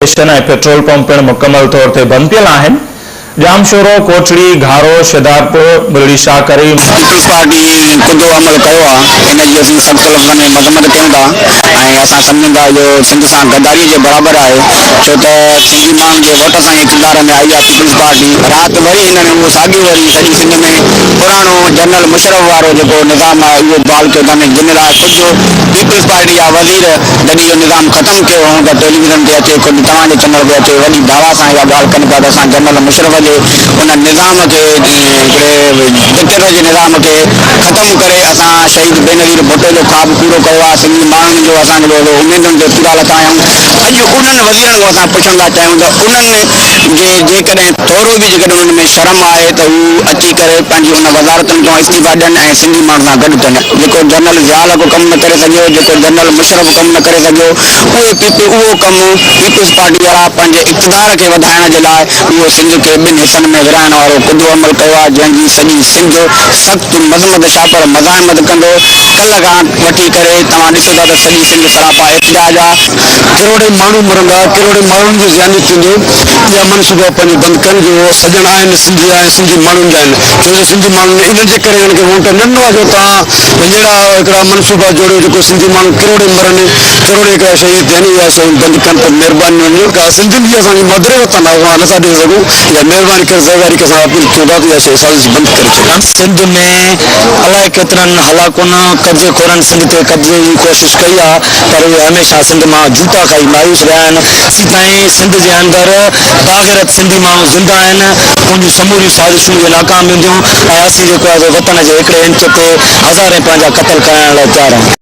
Station और petrol pump मुकम्मल तौर पर बंद पियल हैं। जामशोरो, कोटड़ी, घारो, शाहदादकोट, बुलड़ी शाह करी पीपल्स पार्टी कुदो अमल किया इन जी असीं सख्त लफ़्ज़ में मज़म्मत कयूं था ऐं असां सम्झूं था जो सिंध सां गद्दारी के बराबर है। छो तो सिंधी माण्हुनि जे वोट सां इक़्तिदार में आई है पीपल्स पार्टी। रात वरी इन्होंने वो साॻियो वरी सॼी सिंध में पुराणो जनरल मुशरफ वारो जो निज़ाम है वो बहाल किया अथनि। जिन लाइ ख़ुदि पीपल्स पार्टी जा वज़ीर जॾहिं इहो निज़ाम ख़त्म कियो हो तो टेलीविज़न ते अचे, ख़ुदि तव्हांजे चैनल ते अचे, वॾी दावा सां इहा ॻाल्हि कनि पिया त असां जनरल मुशरफ उन निज़ाम के डिक्टेटर के निज़ाम के खत्म करे असां शहीद बेनज़ीर भुट्टो जो ख्वाब पूरो कयो आहे। सिंधी माण्हुनि जो असांजो उम्मीदुनि ते पूरा लथा आहियूं। अॼु उन्हनि वज़ीरनि खां असां पुछण था चाहियूं त उन्हनि जे जेकॾहिं थोरो बि जेकॾहिं उन्हनि में शर्म आहे त हू अची करे पंहिंजी उन वज़ारतुनि खां इस्तीफ़ा ॾियनि ऐं सिंधी माण्हुनि सां गॾु थियनि। जेको जनरल ज़ियाल को कमु न करे सघियो, जेको जनरल मुशरफ कमु न करे सघियो, उहो कमु पीपल्स पार्टी वारा पंहिंजे इक़्तिदार के वधाइण जे लाइ उहो सिंध के ॿिनि हिसनि में विराइण वारो कुदो अमल किया आहे, जंहिंजी सॼी सिंध सख़्त मज़म्मत शापर मज़ामत कंदो। कल खां वठी करे तव्हां ॾिसो था त सॼी सिंध सरापा एहतजाज आहे। करोड़े माण्हू मरंदा, करोड़े माण्हुनि जो ज़ियानी थींदो। इहा मनसूबा पंहिंजो बंदि कनि जो सॼण आहिनि सिंधी आहिनि, सिंधी माण्हुनि जा आहिनि। छो जो सिंधी माण्हुनि इन जे करे हिननि खे वोट न ॾिनो आहे जो तव्हां अहिड़ा हिकिड़ा मनसूबा जोड़ियो जेको सिंधी माण्हू करोड़े मरनि, करोड़े हिकिड़ा शहीद थियनि। इहा शयूं बंदि कनि त महिरबानी का सिंधियुनि जी असांजी मदरे वतन आहे, उहा नथा ॾेई सघूं। इहा महिरबानी करे ज़ाहिरी के सां अपील कयूं था त इहा शइ साज़िश बंदि करे छॾियो। सिंध में अलाए केतिरनि हलाकुनि कब्ज़े खोरनि सिंध ते कब्ज़े जी कोशिशि कई आहे, पर उहे हमेशह सिंध मां जूता खाई मायूस रहिया आहिनि। असीं ताईं सिंध जे अंदरि बाग़ैरत सिंधी माण्हू ज़िंदा आहिनि, उनजूं समूरियूं साज़िशूं इहे नाकाम वेंदियूं ऐं असीं जेको आहे वतन जे हिकिड़े इंच ते हज़ारे पंहिंजा क़तल करण लाइ तयारु आहियूं।